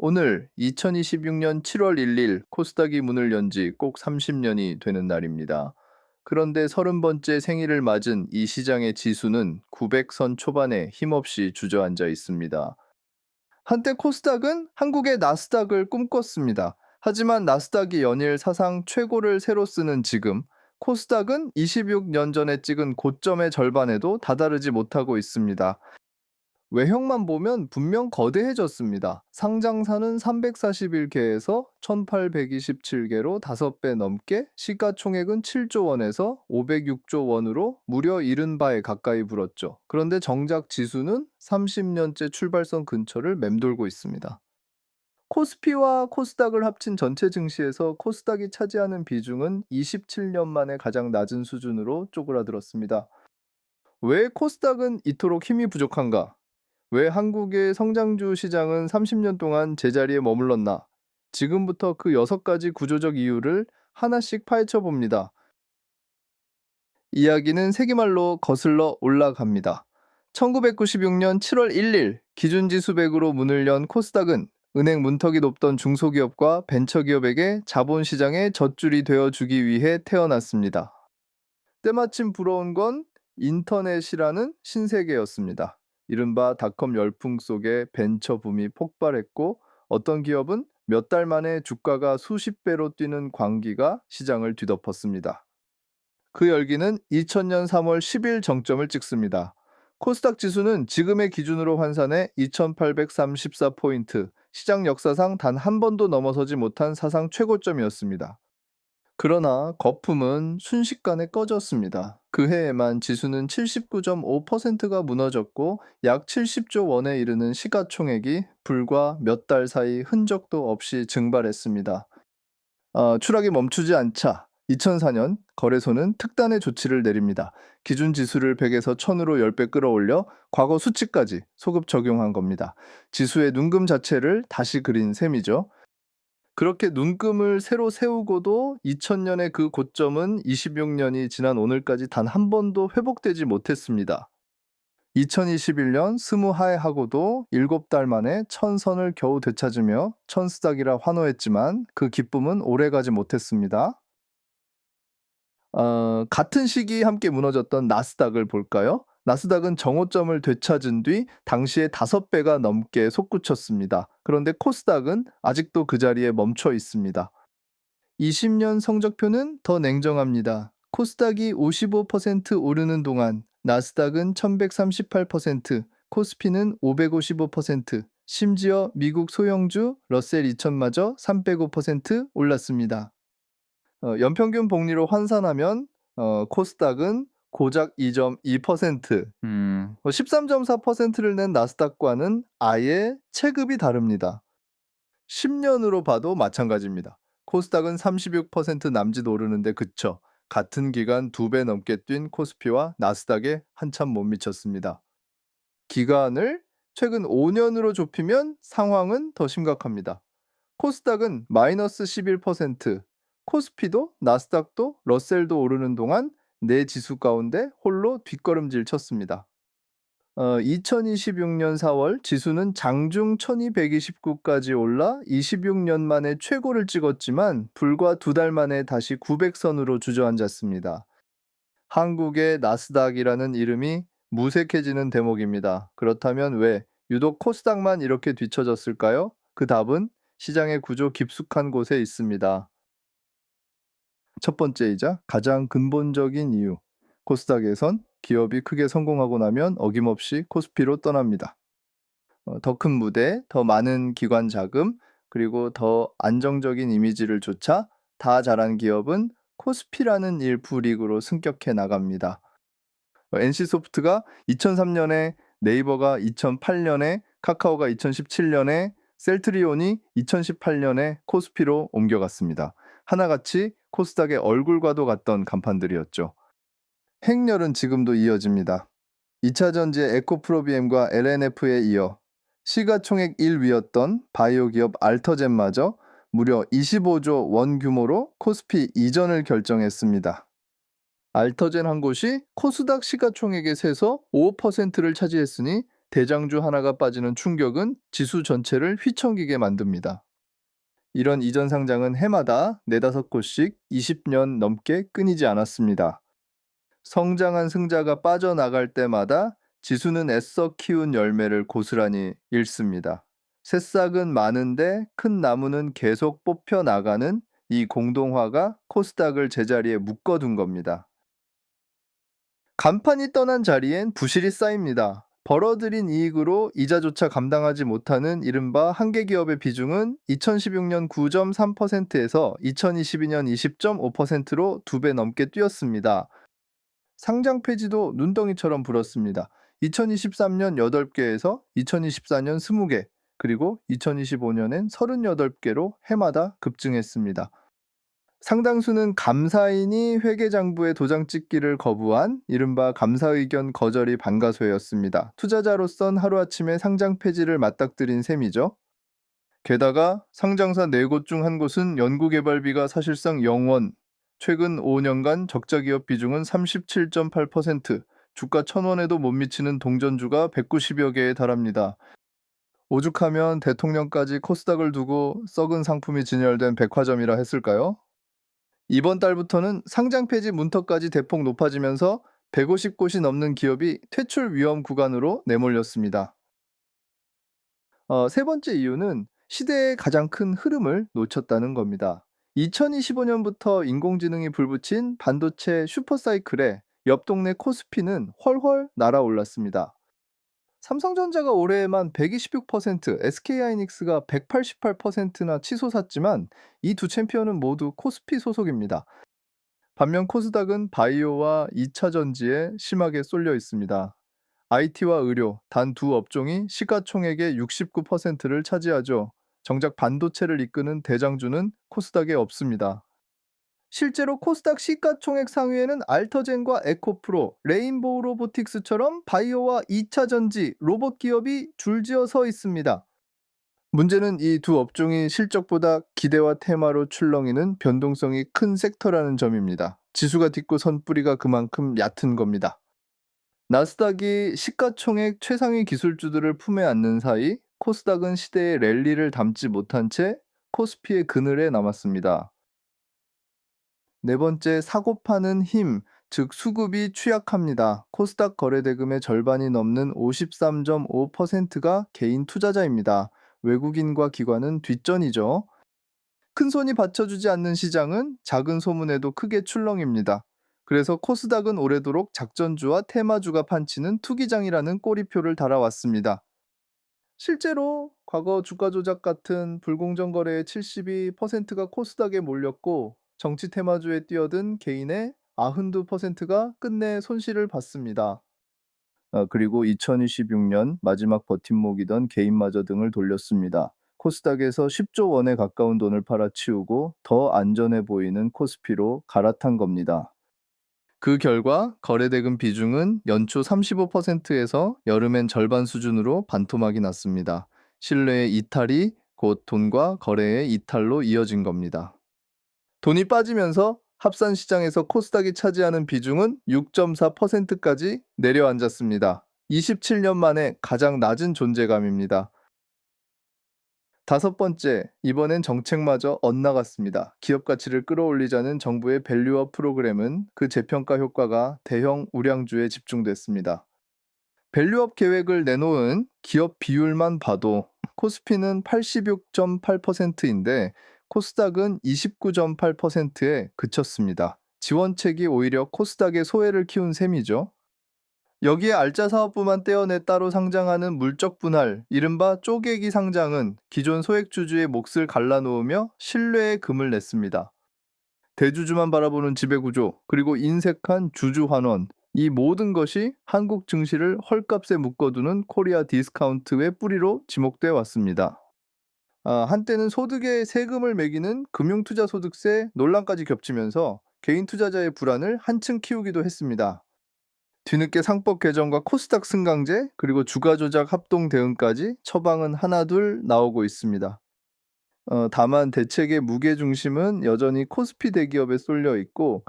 오늘 2026년 7월 1일 코스닥이 문을 연 지 꼭 30년이 되는 날입니다. 그런데 30번째 생일을 맞은 이 시장의 지수는 900선 초반에 힘없이 주저앉아 있습니다. 한때 코스닥은 한국의 나스닥을 꿈꿨습니다. 하지만 나스닥이 연일 사상 최고를 새로 쓰는 지금, 코스닥은 26년 전에 찍은 고점의 절반에도 다다르지 못하고 있습니다. 외형만 보면 분명 거대해졌습니다. 상장사는 341개에서 1827개로 5배 넘게, 시가총액은 7조 원에서 506조 원으로 무려 70배에 가까이 불었죠. 그런데 정작 지수는 30년째 출발선 근처를 맴돌고 있습니다. 코스피와 코스닥을 합친 전체 증시에서 코스닥이 차지하는 비중은 27년 만에 가장 낮은 수준으로 쪼그라들었습니다. 왜 코스닥은 이토록 힘이 부족한가? 왜 한국의 성장주 시장은 30년 동안 제자리에 머물렀나? 지금부터 그 6가지 구조적 이유를 하나씩 파헤쳐 봅니다. 이야기는 세기말로 거슬러 올라갑니다. 1996년 7월 1일 기준지수 100으로 문을 연 코스닥은 은행 문턱이 높던 중소기업과 벤처기업에게 자본시장의 젖줄이 되어주기 위해 태어났습니다. 때마침 불어온 건 인터넷이라는 신세계였습니다. 이른바 닷컴 열풍 속에 벤처 붐이 폭발했고, 어떤 기업은 몇 달 만에 주가가 수십 배로 뛰는 광기가 시장을 뒤덮었습니다. 그 열기는 2000년 3월 10일 정점을 찍습니다. 코스닥 지수는 지금의 기준으로 환산해 2834포인트, 시장 역사상 단 한 번도 넘어서지 못한 사상 최고점이었습니다. 그러나 거품은 순식간에 꺼졌습니다. 그 해에만 지수는 79.5%가 무너졌고, 약 70조 원에 이르는 시가총액이 불과 몇 달 사이 흔적도 없이 증발했습니다. 추락이 멈추지 않자 2004년 거래소는 특단의 조치를 내립니다. 기준 지수를 100에서 1000으로 10배 끌어올려 과거 수치까지 소급 적용한 겁니다. 지수의 눈금 자체를 다시 그린 셈이죠. 그렇게 눈금을 새로 세우고도 2000년의 그 고점은 26년이 지난 오늘까지 단 한 번도 회복되지 못했습니다. 2021년 스무하회하고도 7달 만에 1000선을 겨우 되찾으며 천스닥이라 환호했지만 그 기쁨은 오래가지 못했습니다. 같은 시기 함께 무너졌던 나스닥을 볼까요? 나스닥은 정오점을 되찾은 뒤 당시에 5배가 넘게 솟구쳤습니다. 그런데 코스닥은 아직도 그 자리에 멈춰 있습니다. 20년 성적표는 더 냉정합니다. 코스닥이 55% 오르는 동안 나스닥은 1138%, 코스피는 555%, 심지어 미국 소형주 러셀 2000마저 305% 올랐습니다. 연평균 복리로 환산하면 코스닥은 고작 2.2%, 13.4%를 낸 나스닥과는 아예 체급이 다릅니다. 10년으로 봐도 마찬가지입니다. 코스닥은 36% 남짓 오르는데 그쳐 같은 기간 2배 넘게 뛴 코스피와 나스닥에 한참 못 미쳤습니다. 기간을 최근 5년으로 좁히면 상황은 더 심각합니다. 코스닥은 마이너스 11%, 코스피도 나스닥도 러셀도 오르는 동안 네 지수 가운데 홀로 뒷걸음질 쳤습니다. 2026년 4월 지수는 장중 1229까지 올라 26년 만에 최고를 찍었지만 불과 2달 만에 다시 900선으로 주저앉았습니다. 한국의 나스닥이라는 이름이 무색해지는 대목입니다. 그렇다면 왜 유독 코스닥만 이렇게 뒤처졌을까요? 그 답은 시장의 구조 깊숙한 곳에 있습니다. 첫 번째이자 가장 근본적인 이유, 코스닥에선 기업이 크게 성공하고 나면 어김없이 코스피로 떠납니다. 더 큰 무대, 더 많은 기관 자금, 그리고 더 안정적인 이미지를 좇아 다 잘한 기업은 코스피라는 일부 리그로 승격해 나갑니다. NC소프트가 2003년에, 네이버가 2008년에, 카카오가 2017년에, 셀트리온이 2018년에 코스피로 옮겨갔습니다. 하나같이 코스닥의 얼굴과도 같던 간판들이었죠. 행렬은 지금도 이어집니다. 2차 전지의 에코프로비엠과 LNF에 이어 시가총액 1위였던 바이오 기업 알터젠마저 무려 25조 원 규모로 코스피 이전을 결정했습니다. 알터젠 한 곳이 코스닥 시가총액의 세서 5%를 차지했으니 대장주 하나가 빠지는 충격은 지수 전체를 휘청기게 만듭니다. 이런 이전 상장은 해마다 4~5곳씩 20년 넘게 끊이지 않았습니다. 성장한 승자가 빠져나갈 때마다 지수는 애써 키운 열매를 고스란히 잃습니다. 새싹은 많은데 큰 나무는 계속 뽑혀 나가는 이 공동화가 코스닥을 제자리에 묶어둔 겁니다. 간판이 떠난 자리엔 부실이 쌓입니다. 벌어들인 이익으로 이자조차 감당하지 못하는 이른바 한계 기업의 비중은 2016년 9.3%에서 2022년 20.5%로 2배 넘게 뛰었습니다. 상장 폐지도 눈덩이처럼 불었습니다. 2023년 8개에서 2024년 20개, 그리고 2025년엔 38개로 해마다 급증했습니다. 상당수는 감사인이 회계장부에 도장 찍기를 거부한 이른바 감사의견 거절이 반가소였습니다. 투자자로선 하루아침에 상장 폐지를 맞닥뜨린 셈이죠. 게다가 상장사 4곳 중 한 곳은 연구개발비가 사실상 0원, 최근 5년간 적자 기업 비중은 37.8%, 주가 1,000원에도 못 미치는 동전주가 190여 개에 달합니다. 오죽하면 대통령까지 코스닥을 두고 썩은 상품이 진열된 백화점이라 했을까요? 이번 달부터는 상장 폐지 문턱까지 대폭 높아지면서 150곳이 넘는 기업이 퇴출 위험 구간으로 내몰렸습니다. 세 번째 이유는 시대의 가장 큰 흐름을 놓쳤다는 겁니다. 2025년부터 인공지능이 불붙인 반도체 슈퍼사이클에 옆 동네 코스피는 훨훨 날아올랐습니다. 삼성전자가 올해에만 126%, SK하이닉스가 188%나 치솟았지만 이 두 챔피언은 모두 코스피 소속입니다. 반면 코스닥은 바이오와 2차 전지에 심하게 쏠려 있습니다. IT와 의료, 단 두 업종이 시가총액의 69%를 차지하죠. 정작 반도체를 이끄는 대장주는 코스닥에 없습니다. 실제로 코스닥 시가총액 상위에는 알터젠과 에코프로, 레인보우 로보틱스처럼 바이오와 2차 전지, 로봇 기업이 줄지어 서 있습니다. 문제는 이 두 업종이 실적보다 기대와 테마로 출렁이는 변동성이 큰 섹터라는 점입니다. 지수가 딛고 선 뿌리가 그만큼 얕은 겁니다. 나스닥이 시가총액 최상위 기술주들을 품에 안는 사이 코스닥은 시대의 랠리를 담지 못한 채 코스피의 그늘에 남았습니다. 네 번째, 사고 파는 힘, 즉 수급이 취약합니다. 코스닥 거래대금의 절반이 넘는 53.5%가 개인 투자자입니다. 외국인과 기관은 뒷전이죠. 큰 손이 받쳐주지 않는 시장은 작은 소문에도 크게 출렁입니다. 그래서 코스닥은 오래도록 작전주와 테마주가 판치는 투기장이라는 꼬리표를 달아왔습니다. 실제로 과거 주가 조작 같은 불공정 거래의 72%가 코스닥에 몰렸고 정치 테마주에 뛰어든 개인의 92%가 끝내 손실을 봤습니다. 그리고 2026년 마지막 버팀목이던 개인마저 등을 돌렸습니다. 코스닥에서 10조 원에 가까운 돈을 팔아치우고 더 안전해 보이는 코스피로 갈아탄 겁니다. 그 결과 거래대금 비중은 연초 35%에서 여름엔 절반 수준으로 반토막이 났습니다. 신뢰의 이탈이 곧 돈과 거래의 이탈로 이어진 겁니다. 돈이 빠지면서 합산 시장에서 코스닥이 차지하는 비중은 6.4%까지 내려앉았습니다. 27년 만에 가장 낮은 존재감입니다. 다섯 번째, 이번엔 정책마저 엇나갔습니다. 기업 가치를 끌어올리자는 정부의 밸류업 프로그램은 그 재평가 효과가 대형 우량주에 집중됐습니다. 밸류업 계획을 내놓은 기업 비율만 봐도 코스피는 86.8%인데 코스닥은 29.8%에 그쳤습니다. 지원책이 오히려 코스닥의 소외를 키운 셈이죠. 여기에 알짜 사업부만 떼어내 따로 상장하는 물적 분할, 이른바 쪼개기 상장은 기존 소액주주의 몫을 갈라놓으며 신뢰의 금을 냈습니다. 대주주만 바라보는 지배구조, 그리고 인색한 주주 환원, 이 모든 것이 한국 증시를 헐값에 묶어두는 코리아 디스카운트의 뿌리로 지목돼 왔습니다. 한때는 소득에 세금을 매기는 금융투자소득세 논란까지 겹치면서 개인 투자자의 불안을 한층 키우기도 했습니다. 뒤늦게 상법 개정과 코스닥 승강제, 그리고 주가 조작 합동 대응까지 처방은 하나둘 나오고 있습니다. 다만 대책의 무게 중심은 여전히 코스피 대기업에 쏠려 있고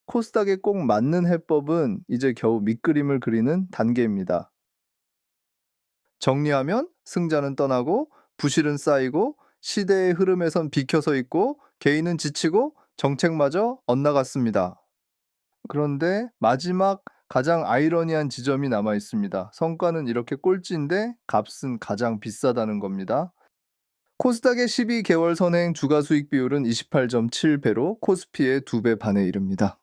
코스닥에 꼭 맞는 해법은 이제 겨우 밑그림을 그리는 단계입니다. 정리하면 승자는 떠나고 부실은 쌓이고 시대의 흐름에선 비켜서 있고 개인은 지치고 정책마저 엇나갔습니다. 그런데 마지막 가장 아이러니한 지점이 남아 있습니다. 성과는 이렇게 꼴찌인데 값은 가장 비싸다는 겁니다. 코스닥의 12개월 선행 주가 수익 비율은 28.7배로 코스피의 2배 반에 이릅니다.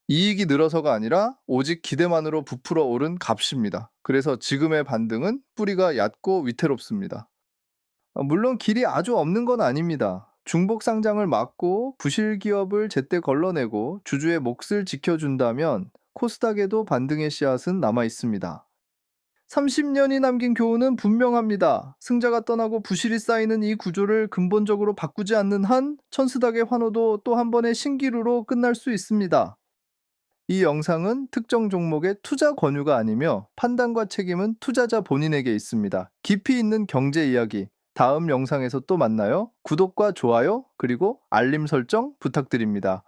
이익이 늘어서가 아니라 오직 기대만으로 부풀어 오른 값입니다. 그래서 지금의 반등은 뿌리가 얕고 위태롭습니다. 물론 길이 아주 없는 건 아닙니다. 중복 상장을 막고 부실 기업을 제때 걸러내고 주주의 몫을 지켜준다면 코스닥에도 반등의 씨앗은 남아 있습니다. 30년이 남긴 교훈은 분명합니다. 승자가 떠나고 부실이 쌓이는 이 구조를 근본적으로 바꾸지 않는 한 천스닥의 환호도 또 한 번의 신기루로 끝날 수 있습니다. 이 영상은 특정 종목의 투자 권유가 아니며 판단과 책임은 투자자 본인에게 있습니다. 깊이 있는 경제 이야기. 다음 영상에서 또 만나요. 구독과 좋아요, 그리고 알림 설정 부탁드립니다.